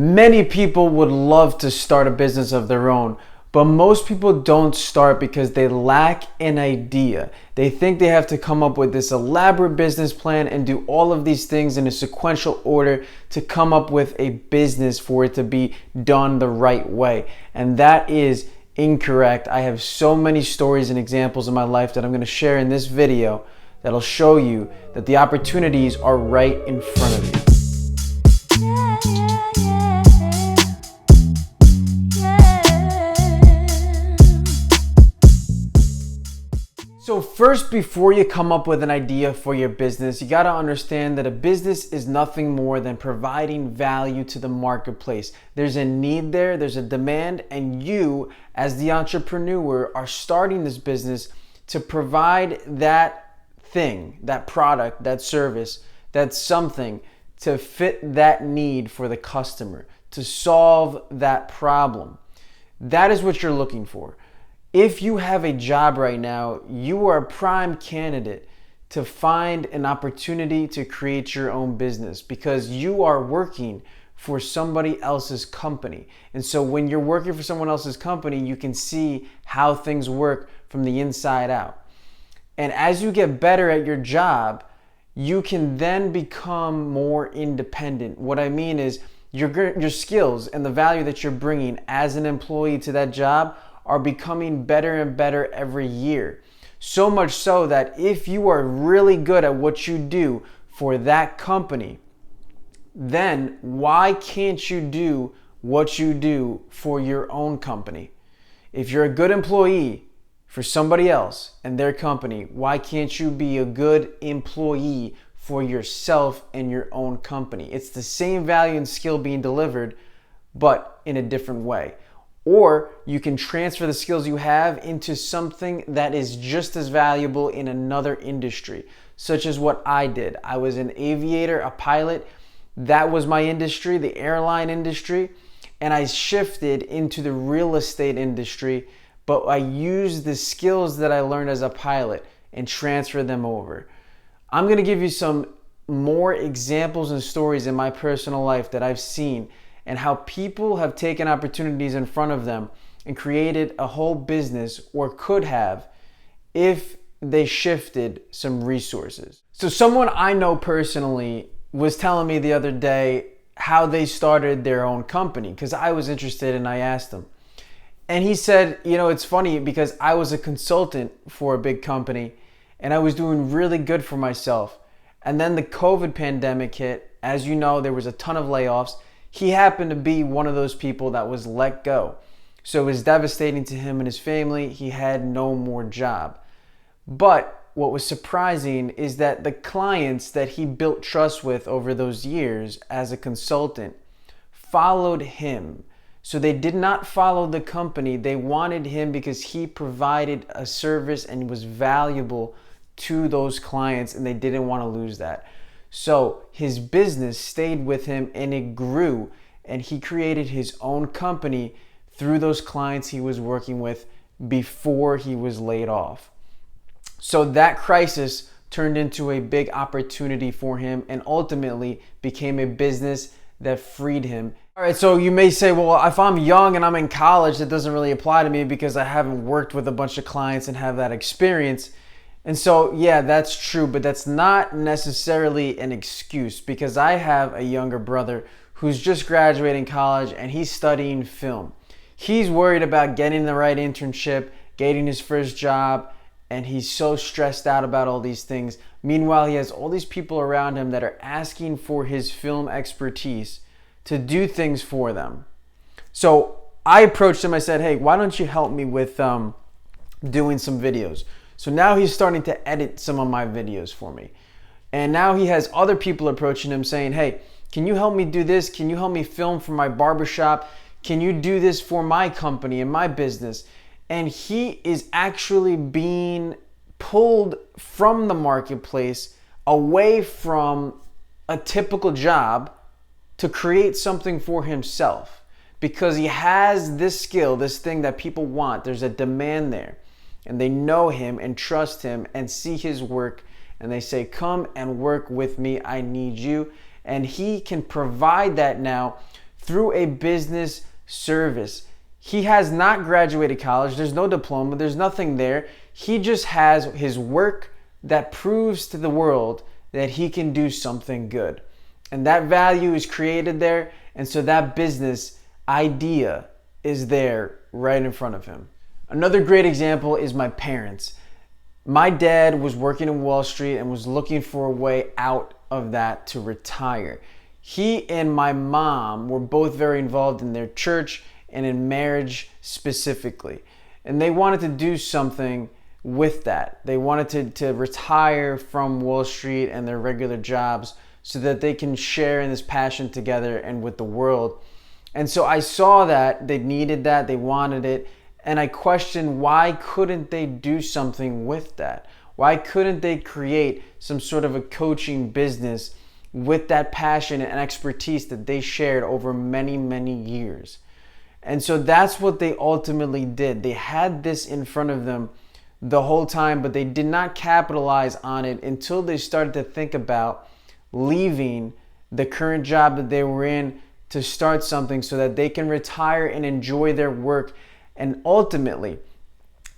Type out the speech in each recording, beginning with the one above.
Many people would love to start a business of their own, but most people don't start because they lack an idea. They think they have to come up with this elaborate business plan and do all of these things in a sequential order to come up with a business for it to be done the right way. And that is incorrect. I have so many stories and examples in my life that I'm going to share in this video that'll show you that the opportunities are right in front of you. So first, before you come up with an idea for your business, you got to understand that a business is nothing more than providing value to the marketplace. There's a need there, there's a demand, and you, as the entrepreneur, are starting this business to provide that thing, that product, that service, that something to fit that need for the customer, to solve that problem. That is what you're looking for. If you have a job right now, you are a prime candidate to find an opportunity to create your own business because you are working for somebody else's company. And so when you're working for someone else's company, you can see how things work from the inside out. And as you get better at your job, you can then become more independent. What I mean is your skills and the value that you're bringing as an employee to that job are becoming better and better every year. So much so that if you are really good at what you do for that company, then why can't you do what you do for your own company? If you're a good employee for somebody else and their company, why can't you be a good employee for yourself and your own company? It's the same value and skill being delivered, but in a different way. Or you can transfer the skills you have into something that is just as valuable in another industry, such as what I did. I was an aviator, a pilot. That was my industry, the airline industry. And I shifted into the real estate industry, but I used the skills that I learned as a pilot and transferred them over. I'm going to give you some more examples and stories in my personal life that I've seen and how people have taken opportunities in front of them and created a whole business, or could have, if they shifted some resources. So someone I know personally was telling me the other day how they started their own company, because I was interested and I asked him. And he said, it's funny because I was a consultant for a big company and I was doing really good for myself. And then the COVID pandemic hit. As you know, there was a ton of layoffs. He happened to be one of those people that was let go. So it was devastating to him and his family. He had no more job. But what was surprising is that the clients that he built trust with over those years as a consultant followed him. So they did not follow the company. They wanted him because he provided a service and was valuable to those clients, and they didn't want to lose that. So his business stayed with him and it grew, and he created his own company through those clients he was working with before he was laid off. So that crisis turned into a big opportunity for him and ultimately became a business that freed him. All right, so you may say, well, if I'm young and I'm in college, that doesn't really apply to me because I haven't worked with a bunch of clients and have that experience. And so, yeah, that's true, but that's not necessarily an excuse, because I have a younger brother who's just graduating college and he's studying film. He's worried about getting the right internship, getting his first job, and he's so stressed out about all these things. Meanwhile, he has all these people around him that are asking for his film expertise to do things for them. So I approached him. I said, hey, why don't you help me with doing some videos? So now he's starting to edit some of my videos for me. And now he has other people approaching him saying, hey, can you help me do this? Can you help me film for my barbershop? Can you do this for my company and my business? And he is actually being pulled from the marketplace away from a typical job to create something for himself, because he has this skill, this thing that people want. There's a demand there. And they know him and trust him and see his work, and they say, come and work with me, I need you. And he can provide that now through a business service. He has not graduated college. There's no diploma. There's nothing there. He just has his work that proves to the world that he can do something good. And that value is created there. And so that business idea is there right in front of him. Another great example is my parents. My dad was working in Wall Street and was looking for a way out of that to retire. He and my mom were both very involved in their church and in marriage specifically. And they wanted to do something with that. They wanted to retire from Wall Street and their regular jobs so that they can share in this passion together and with the world. And so I saw that they needed that, they wanted it, and I questioned, why couldn't they do something with that? Why couldn't they create some sort of a coaching business with that passion and expertise that they shared over many, many years? And so that's what they ultimately did. They had this in front of them the whole time, but they did not capitalize on it until they started to think about leaving the current job that they were in to start something so that they can retire and enjoy their work. And ultimately,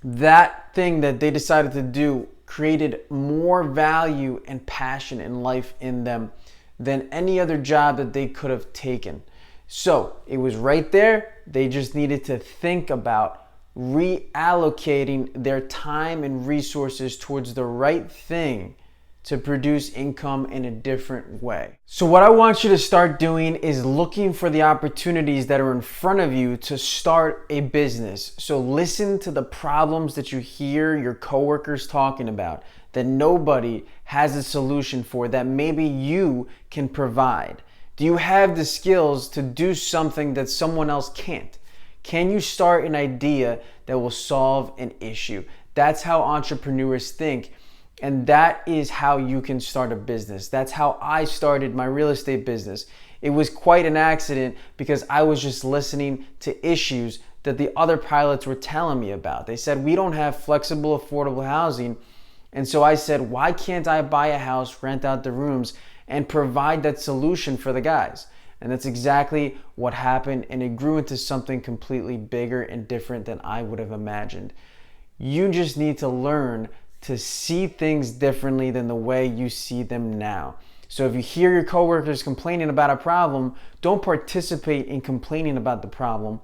that thing that they decided to do created more value and passion in life in them than any other job that they could have taken. So it was right there. They just needed to think about reallocating their time and resources towards the right thing to produce income in a different way. So what I want you to start doing is looking for the opportunities that are in front of you to start a business. So listen to the problems that you hear your coworkers talking about that nobody has a solution for, that maybe you can provide. Do you have the skills to do something that someone else can't? Can you start an idea that will solve an issue? That's how entrepreneurs think. And that is how you can start a business. That's how I started my real estate business. It was quite an accident because I was just listening to issues that the other pilots were telling me about. They said, we don't have flexible, affordable housing. And so I said, why can't I buy a house, rent out the rooms, and provide that solution for the guys? And that's exactly what happened. And it grew into something completely bigger and different than I would have imagined. You just need to learn to see things differently than the way you see them now. So if you hear your coworkers complaining about a problem, don't participate in complaining about the problem.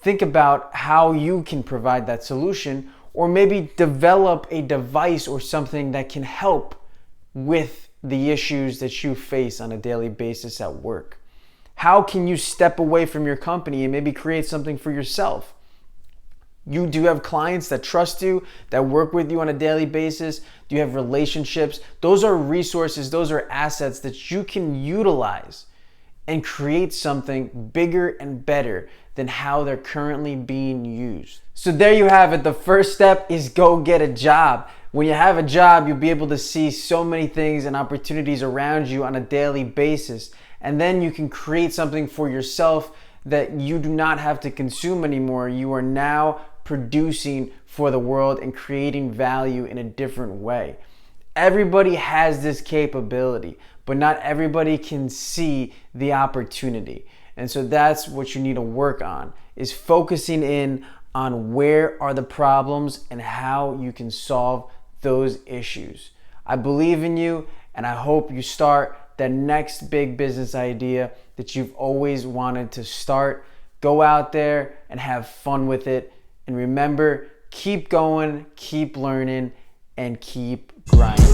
Think about how you can provide that solution, or maybe develop a device or something that can help with the issues that you face on a daily basis at work. How can you step away from your company and maybe create something for yourself? You do have clients that trust you, that work with you on a daily basis. Do you have relationships? Those are resources, those are assets that you can utilize and create something bigger and better than how they're currently being used. So there you have it. The first step is go get a job. When you have a job, you'll be able to see so many things and opportunities around you on a daily basis. And then you can create something for yourself that you do not have to consume anymore. You are now producing for the world and creating value in a different way. Everybody has this capability, but not everybody can see the opportunity. And so that's what you need to work on, is focusing in on where are the problems and how you can solve those issues. I believe in you, and I hope you start the next big business idea that you've always wanted to start. Go out there and have fun with it. And remember, keep going, keep learning, and keep grinding.